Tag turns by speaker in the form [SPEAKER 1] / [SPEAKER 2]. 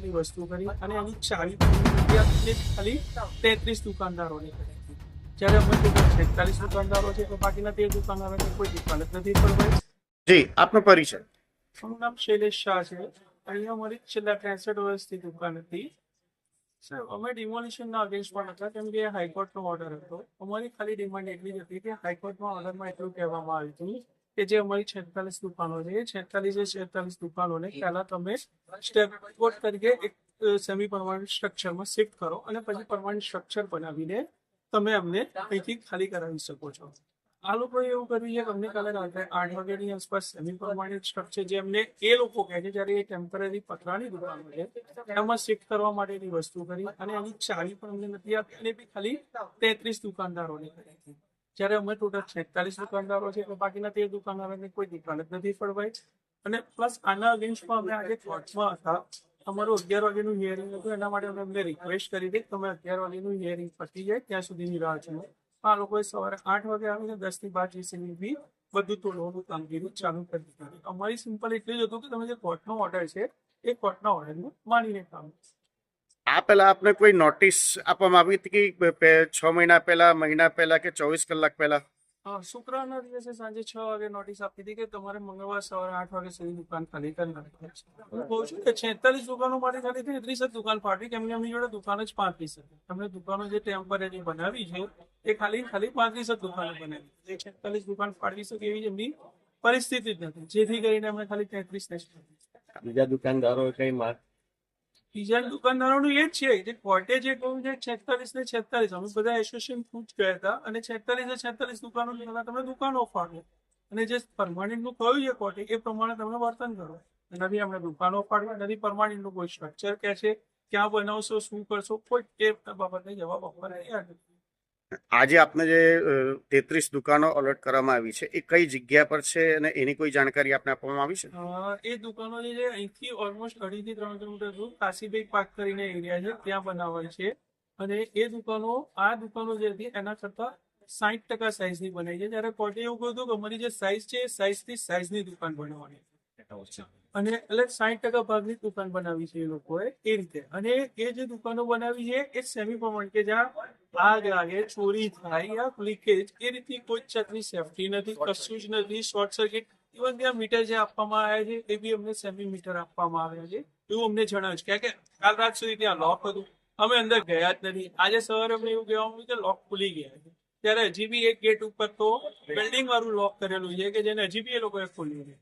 [SPEAKER 1] માટેની વસ્તુ કરી અને એની ચાવી ખાલી 33 દુકાનદારોને કરી હતી. જ્યારે અમે ટોટલ 46 દુકાનદારો છે તો બાકીના 13 દુકાનદારોને કોઈ દુકાન જ નથી ખોલવાઈ.
[SPEAKER 2] જી, આપનો પરિચય.
[SPEAKER 1] મારું નામ શૈલેષ શાહ છે. અહીંયા અમારી છેલ્લા 63 વર્ષથી દુકાન હતી. સર, અમે ડિમોલિશનના અગેન્સ્ટમાં હતા કેમ કે હાઈકોર્ટનો ઓર્ડર હતો. અમારી ખાલી ડિમાન્ડ એટલી જ હતી કે હાઈકોર્ટના ઓર્ડરમાં એટલું કહેવામાં આવ્યું હતું કે જે અમારી 46 દુકાનો છે એ 46 દુકાનોને પહેલા તમે સ્ટેપ કોર્ટ તરીકે એક સેમી પરમાનન્ટ સ્ટ્રક્ચરમાં શિફ્ટ કરો અને પછી પરમાનન્ટ સ્ટ્રક્ચર બનાવીને તમે અમને અહીંથી ખાલી કરાવી શકો છો. આ લોકોએ એવું કર્યું છે કે અમને કાલે રાત્રે 8 વાગ્યાની આસપાસ સેમી પરમાનન્ટ સ્ટ્રક્ચર જે અમને એ લોકો કહે છે જ્યારે એ ટેમ્પરરી પતરાની દુકાનો છે એમાં શિફ્ટ કરવા માટેની વસ્તુ કરી અને એની ચાવી પણ અમને નથી આપી અને બી ખાલી 33 દુકાનદારોને કરી હતી. જ્યારે અમે ટોટલ 46 દુકાનદારો છે તો બાકીના 13 દુકાનદારોને કોઈ દુકાન જ નથી ખોલવાઈ. અને પ્લસ આના અગેન્સ્ટમાં અમે આજે કોર્ટમાં હતા. અમારું 11 વાગ્યાનું હિયરિંગ હતું. એના માટે અમે અમને રિક્વેસ્ટ કરી હતી કે તમે 11 વાગ્યાનું હિયરિંગ પતી જાય ત્યાં સુધીની રાહ જુઓ. આ લોકોએ સવારે 8 વાગે આવીને 10 થી 12 જેસીની બી બધું તોડવાનું કામગીરી ચાલુ કરી દીધી. અમારી સિમ્પલ એટલું જ હતું કે તમે જે કોર્ટનો ઓર્ડર છે એ કોર્ટના ઓર્ડરને માનીને કામ.
[SPEAKER 2] આ પહેલા આપને કોઈ નોટિસ આપવામાં આવી હતી કે 6 મહિના પહેલા, મહિના પહેલા કે 24 કલાક પહેલા?
[SPEAKER 1] શુક્રવારના દિવસે સાંજે 6 વાગે નોટિસ આપી હતી કે તમારે મંગળવાર સવારે 8 વાગ્યા સુધી દુકાન ખાલી કરી નાખવી છે. હું કહું છું કે 46 દુકાનો માટે ખાલી 33 જ દુકાન ફાટી કેમ કે એમની જોડે દુકાન જ 35 હતી. તમને દુકાનો જે ટેમ્પરરી બનાવી છે એ ખાલી 35 જ દુકાનો બનાવી. 46 દુકાન ફાળવી શકે એવી એમની પરિસ્થિતિ જ નથી, જેથી કરીને અમે ખાલી 33 ને
[SPEAKER 3] બીજા દુકાનદારો કઈ માગ?
[SPEAKER 1] બીજા દુકાનદારોનું એ જ છે જે કોર્ટે જે કહ્યું છે 46 ને 46 અમે બધા એસોસિએશન પૂછ ગયા હતા અને 46 દુકાનો તમે દુકાનો ફાળવો અને જે પરમાનન્ટ નું કહ્યું છે કોર્ટે એ પ્રમાણે તમે વર્તન કરો. નથી અમે દુકાનો ફાળવી, નથી પરમાનન્ટ નું કોઈ સ્ટ્રક્ચર કે છે ક્યાં બનાવશો, શું કરશો, કોઈ એ બાબતને જવાબ આપવા તૈયાર નથી.
[SPEAKER 2] આજે આપને જે 33 દુકાનો અલર્ટ કરવામાં આવી છે એ કઈ જગ્યા પર છે અને એની કોઈ જાણકારી આપને આપવામાં આવી છે?
[SPEAKER 1] એ દુકાનો જે છે અહીંથી ઓલમોસ્ટ 2.5 થી 3 કિલોમીટર દૂર કાશીભાઈ પાર્ક કરીને એરિયા છે ત્યાં બનાવાય છે. અને એ દુકાનો આ દુકાનો જે હતી એના કરતા 60% સાઇઝની બનાવી છે. જ્યારે કોર્ટે એવું કહ્યું હતું કે અમારી જે સાઇઝ છે એ સાઇઝથી સાઇઝની દુકાન બનાવવાની અને એટલે 60% ભાગની દુકાન બનાવી છે એ લોકોએ એ રીતે. અને એ જે દુકાનો બનાવી છે એ સેમી પરમાનન્ટ કે જ્યાં આગ લાગે, ચોરી થાય યા લીકેજ એ રીતની કોઈ જાતની સેફટી નથી, કશું જ નથી. શોર્ટ સર્કિટ ઇવન ત્યાં મીટર જે આપવામાં આવ્યા છે એ બી અમને સેમી મીટર આપવામાં આવ્યા છે એવું અમને જણાવ્યું છે. કે કાલ રાત સુધી ત્યાં લોક હતું, અમે અંદર ગયા જ નથી. આજે સવારે અમને એવું કહેવામાં આવ્યું કે લોક ખુલી ગયા છે, ત્યારે હજી બી એક ગેટ ઉપર તો બિલ્ડિંગ વાળું લોક કરેલું છે કે જેને હજી બી એ લોકોએ ખોલ્યું છે.